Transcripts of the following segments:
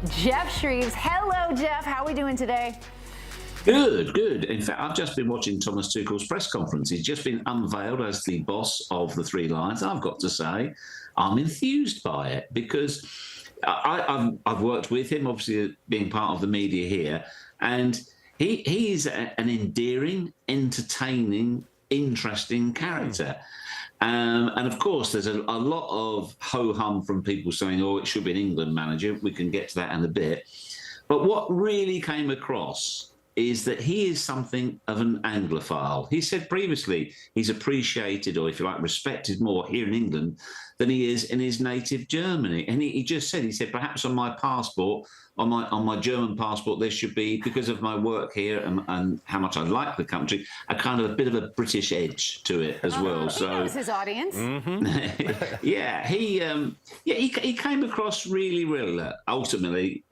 Geoff Shreeves. Hello, Geoff. How are we doing today? Good, good. In fact, I've just been watching Thomas Tuchel's press conference. He's just been unveiled as the boss of the Three Lions. I've got to say, I'm enthused by it because I've worked with him, obviously being part of the media here, and he's an endearing, entertaining, interesting character. And of course, there's a lot of ho-hum from people saying, oh, it should be an England manager. We can get to that in a bit. But what really came across is that he is something of an Anglophile. He said previously he's appreciated, or if you like, respected more here in England than he is in his native Germany. And he just said, perhaps on my passport, on my German passport, there should be, because of my work here and how much I like the country, a kind of a bit of a British edge to it as well. So he knows his audience. Mm-hmm. He came across really, really ultimately,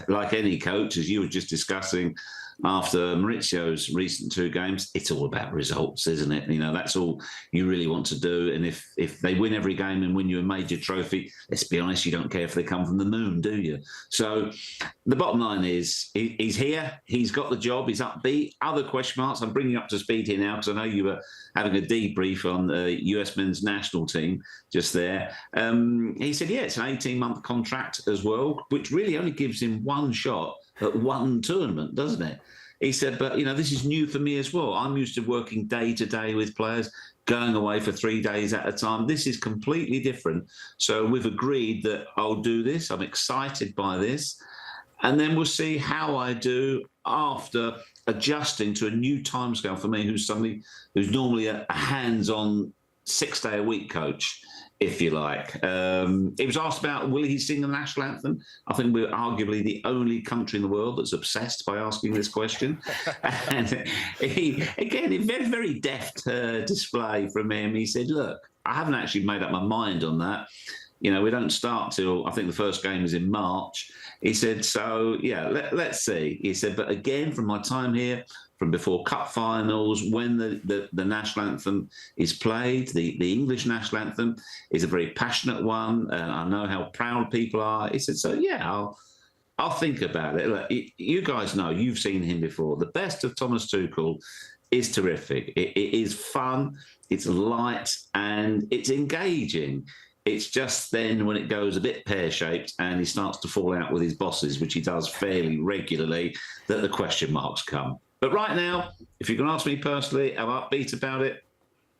like any coach, as you were just discussing, after Maurizio's recent 2 games, it's all about results, isn't it? You know, that's all you really want to do. And if they win every game and win you a major trophy, let's be honest, you don't care if they come from the moon, do you? So the bottom line is he's here, he's got the job, he's upbeat. Other question marks, I'm bringing you up to speed here now because I know you were having a debrief on the US men's national team just there. He said, it's an 18-month contract as well, which really only gives him one shot at one tournament, doesn't it? He said, but, this is new for me as well. I'm used to working day to day with players, going away for 3 days at a time. This is completely different. So we've agreed that I'll do this. I'm excited by this. And then we'll see how I do after adjusting to a new timescale for me, who's somebody who's normally a hands-on 6-day-a-week coach, if you like. He was asked about, will he sing the national anthem? I think we're arguably the only country in the world that's obsessed by asking this question. And he, again, a very, very deft display from him. He said, look, I haven't actually made up my mind on that. We don't start till, I think the first game is in March. He said, so, let's see. He said, but again, from my time here, from before cup finals, when the national anthem is played, the English national anthem is a very passionate one. I know how proud people are. He said, so, I'll think about it. Look, you guys know, you've seen him before. The best of Thomas Tuchel is terrific. It is fun, it's light, and it's engaging. It's just then when it goes a bit pear-shaped and he starts to fall out with his bosses, which he does fairly regularly, that the question marks come. But right now, if you can ask me personally, am I upbeat about it?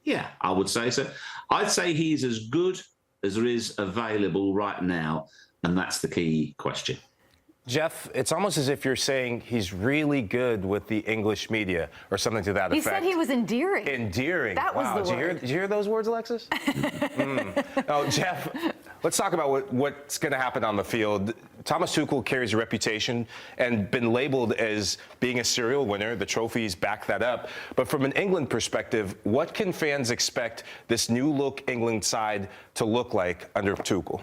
Yeah, I would say so. I'd say he's as good as there is available right now, and that's the key question. Geoff, it's almost as if you're saying he's really good with the English media or something to that effect. He said he was endearing. Endearing. That was the word. Did you hear those words, Alexis? Oh, Geoff, let's talk about what's going to happen on the field. Thomas Tuchel carries a reputation and been labeled as being a serial winner. The trophies back that up. But from an England perspective, what can fans expect this new look England side to look like under Tuchel?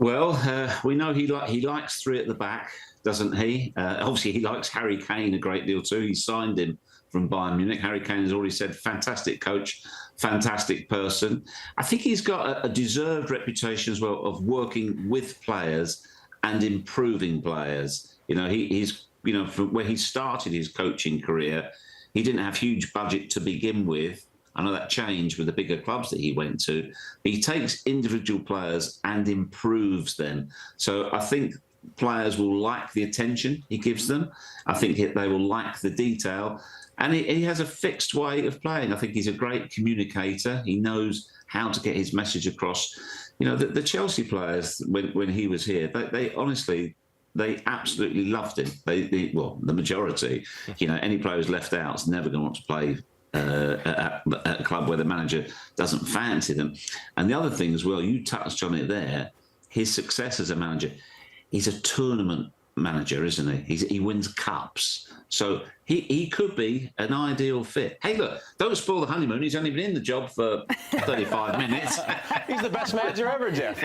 Well, we know he likes 3 at the back, doesn't he? Obviously, he likes Harry Kane a great deal too. He signed him from Bayern Munich. Harry Kane has already said, fantastic coach, fantastic person. I think he's got a deserved reputation as well of working with players and improving players. He's from where he started his coaching career, he didn't have huge budget to begin with. I know that changed with the bigger clubs that he went to. He takes individual players and improves them. So I think players will like the attention he gives them. I think they will like the detail. And he has a fixed way of playing. I think he's a great communicator. He knows how to get his message across. The Chelsea players, when he was here, they honestly, they absolutely loved him. The majority. Any player who's left out is never going to want to play at a club where the manager doesn't fancy them. And the other thing as well, you touched on it there, his success as a manager, he's a tournament manager, isn't he? He wins cups. So he could be an ideal fit. Hey, look, don't spoil the honeymoon. He's only been in the job for 35 minutes. He's the best manager ever, Geoff.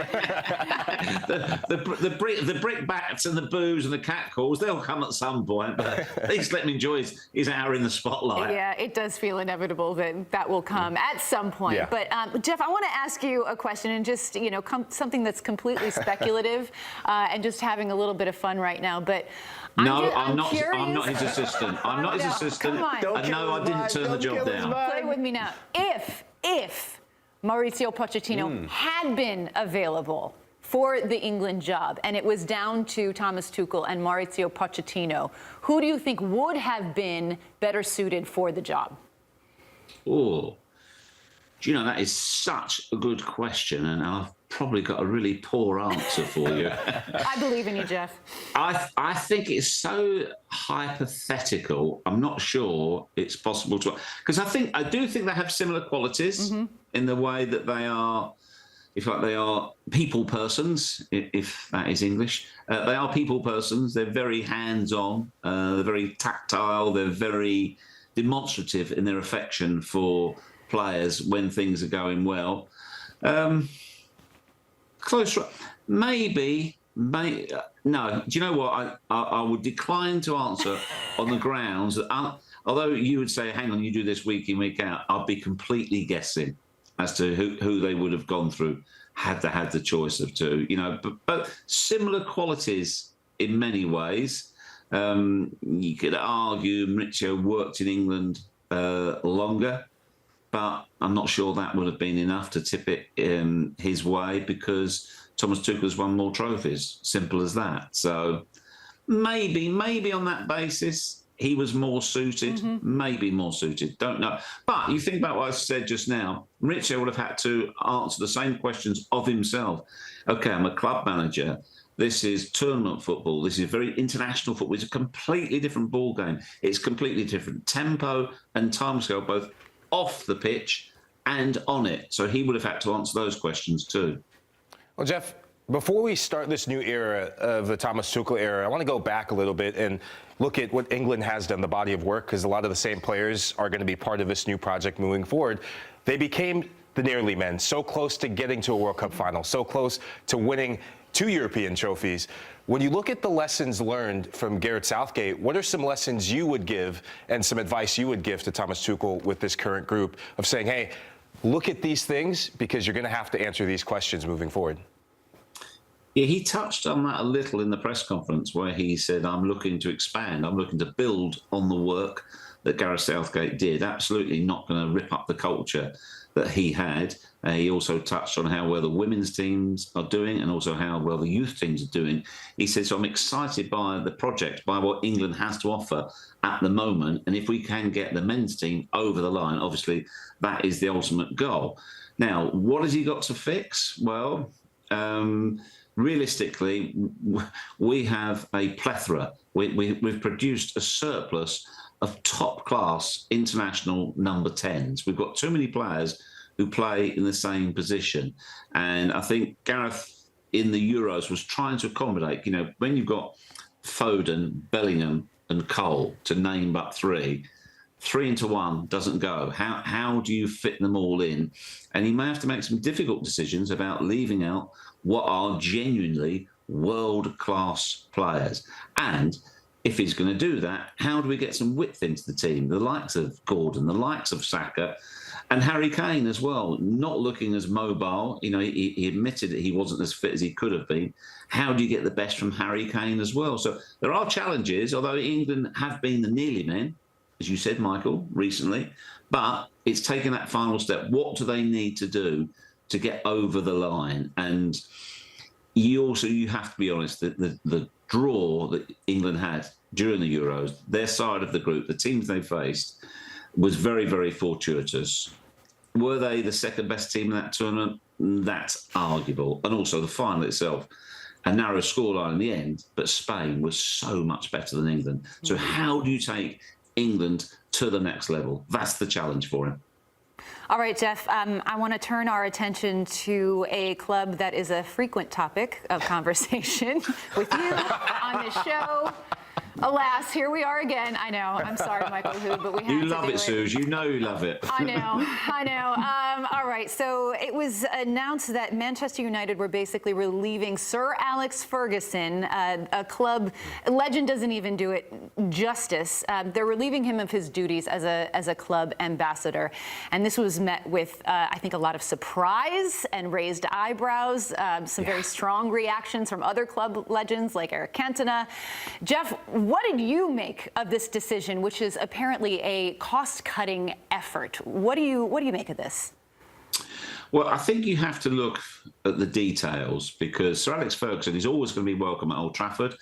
the brickbats and the booze and the catcalls, they'll come at some point, but at least let him enjoy his hour in the spotlight. Yeah, it does feel inevitable that will come at some point. Yeah. But Geoff, I want to ask you a question, and just something that's completely speculative, and just having a little bit of fun right now. But I'm not his assistant. I'm not his assistant. Come on. And no, I didn't turn the job down. Play with me now. If Mauricio Pochettino had been available for the England job, and it was down to Thomas Tuchel and Mauricio Pochettino, who do you think would have been better suited for the job? Oh, do you know, that is such a good question, and I've probably got a really poor answer for you. I believe in you, Geoff. I think it's so hypothetical. I'm not sure it's possible to, because I do think they have similar qualities in the way that they are, if like they are people persons, if that is English. They are people persons. They're very hands-on. They're very tactile. They're very demonstrative in their affection for players when things are going well. Close, maybe. No, do you know what? I would decline to answer on the grounds that, although you would say, hang on, you do this week in, week out, I'd be completely guessing as to who they would have gone through had they had the choice of two. But similar qualities in many ways. You could argue Mauricio worked in England longer, but I'm not sure that would have been enough to tip it his way, because Thomas Tuchel's won more trophies. Simple as that. So maybe on that basis, he was more suited. Maybe more suited. Don't know. But you think about what I said just now. Mauricio would have had to answer the same questions of himself. Okay, I'm a club manager. This is tournament football. This is very international football. It's a completely different ball game. It's completely different tempo and timescale, both off the pitch and on it. So he would have had to answer those questions too. Well, Geoff, before we start this new era of the Thomas Tuchel era, I want to go back a little bit and look at what England has done, the body of work, because a lot of the same players are going to be part of this new project moving forward. They became the nearly men, so close to getting to a World Cup final, so close to winning 2 European trophies. When you look at the lessons learned from Gareth Southgate, what are some lessons you would give and some advice you would give to Thomas Tuchel with this current group of saying, hey, look at these things because you're going to have to answer these questions moving forward? Yeah, he touched on that a little in the press conference where he said, I'm looking to expand. I'm looking to build on the work that Gareth Southgate did. Absolutely not going to rip up the culture that he had. He also touched on how well the women's teams are doing and also how well the youth teams are doing. He said, so I'm excited by the project, by what England has to offer at the moment. And if we can get the men's team over the line, obviously that is the ultimate goal. Now, what has he got to fix? Well, realistically, we have a plethora. We've produced a surplus of top-class international number 10s. We've got too many players who play in the same position. And I think Gareth in the Euros was trying to accommodate, when you've got Foden, Bellingham and Cole, to name but 3 into 1 doesn't go. How do you fit them all in? And he may have to make some difficult decisions about leaving out what are genuinely world-class players. And if he's going to do that, how do we get some width into the team? The likes of Gordon, the likes of Saka, and Harry Kane as well, not looking as mobile. He admitted that he wasn't as fit as he could have been. How do you get the best from Harry Kane as well? So there are challenges, although England have been the nearly men, as you said, Michael, recently. But it's taken that final step. What do they need to do to get over the line? And you have to be honest, that the draw that England had during the Euros, their side of the group, the teams they faced, was very, very fortuitous. Were they the second best team in that tournament? That's arguable. And also the final itself, a narrow scoreline in the end, but Spain was so much better than England. So how do you take England to the next level? That's the challenge for him. All right, Geoff, I want to turn our attention to a club that is a frequent topic of conversation with you on this show. Alas, here we are again. I know. I'm sorry, Michael Hood, but we have to You love do it, Suze. You know you love it. I know. All right. So it was announced that Manchester United were basically relieving Sir Alex Ferguson, a club legend doesn't even do it justice. They're relieving him of his duties as a club ambassador, and this was met with, I think, a lot of surprise and raised eyebrows. Some very strong reactions from other club legends like Eric Cantona. Geoff, what did you make of this decision, which is apparently a cost-cutting effort? What do you make of this? Well, I think you have to look at the details, because Sir Alex Ferguson is always going to be welcome at Old Trafford.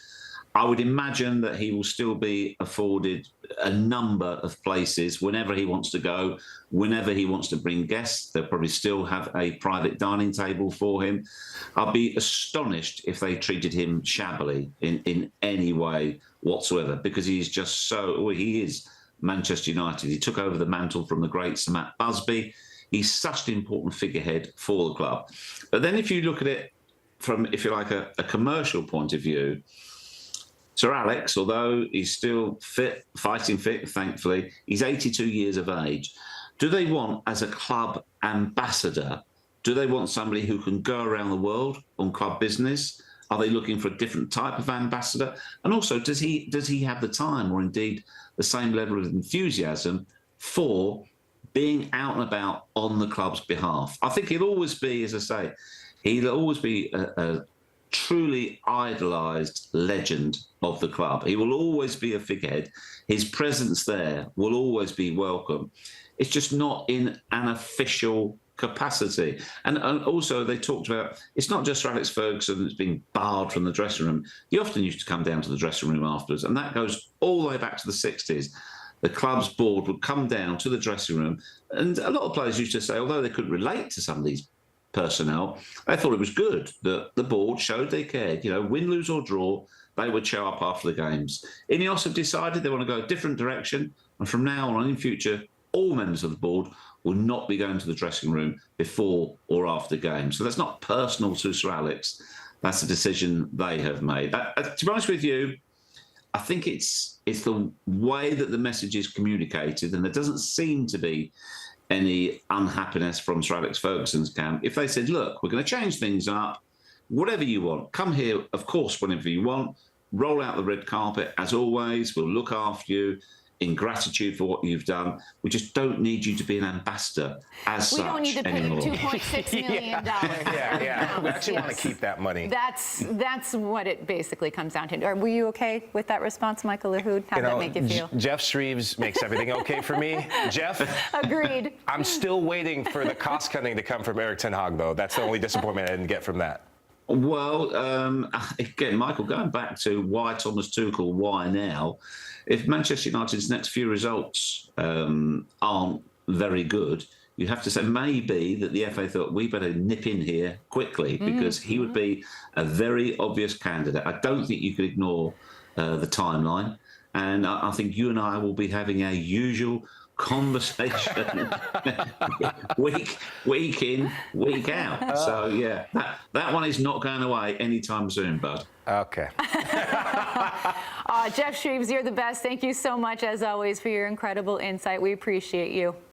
I would imagine that he will still be afforded a number of places whenever he wants to go, whenever he wants to bring guests. They'll probably still have a private dining table for him. I'll be astonished if they treated him shabbily in any way whatsoever, because he is Manchester United. He took over the mantle from the great Sir Matt Busby. He's such an important figurehead for the club. But then if you look at it from, if you like, a commercial point of view, Sir Alex, although he's still fit, fighting fit, thankfully, he's 82 years of age. Do they want, as a club ambassador, do they want somebody who can go around the world on club business? Are they looking for a different type of ambassador? And also, does he have the time, or indeed the same level of enthusiasm for being out and about on the club's behalf? I think he'll always be, as I say, he'll always be a truly idolised legend of the club. He will always be a figurehead. His presence there will always be welcome. It's just not in an official capacity. And also they talked about, it's not just Sir Alex Ferguson that's being barred from the dressing room. He often used to come down to the dressing room afterwards, and that goes all the way back to the 60s. The club's board would come down to the dressing room, and a lot of players used to say, although they couldn't relate to some of these personnel, they thought it was good that the board showed they cared. You know, win, lose or draw, they would show up after the games. Ineos have decided they want to go a different direction, and from now on in future, all members of the board will not be going to the dressing room before or after games. So that's not personal to Sir Alex. That's a decision they have made. To be honest with you, I think it's the way that the message is communicated, and there doesn't seem to be any unhappiness from Sir Alex Ferguson's camp. If they said, look, we're going to change things up, whatever you want, come here, of course, whenever you want, roll out the red carpet, as always, we'll look after you in gratitude for what you've done. We just don't need you to be an ambassador as such anymore. We don't need to pay $2.6 million. Yeah. We actually want to keep that money. That's what it basically comes down to. Were you okay with that response, Michael Lahoud? How'd that make you feel? Geoff Shreeves makes everything okay for me. Geoff? Agreed. I'm still waiting for the cost cutting to come from Erik ten Hag, though. That's the only disappointment I didn't get from that. Well, again, Michael, going back to why Thomas Tuchel, why now? If Manchester United's next few results aren't very good, you have to say maybe that the FA thought we better nip in here quickly, because he would be a very obvious candidate. I don't think you could ignore the timeline. And I think you and I will be having our usual conversation week in, week out. So, yeah, that one is not going away anytime soon, bud. Okay. Geoff Shreeves, you're the best. Thank you so much, as always, for your incredible insight. We appreciate you.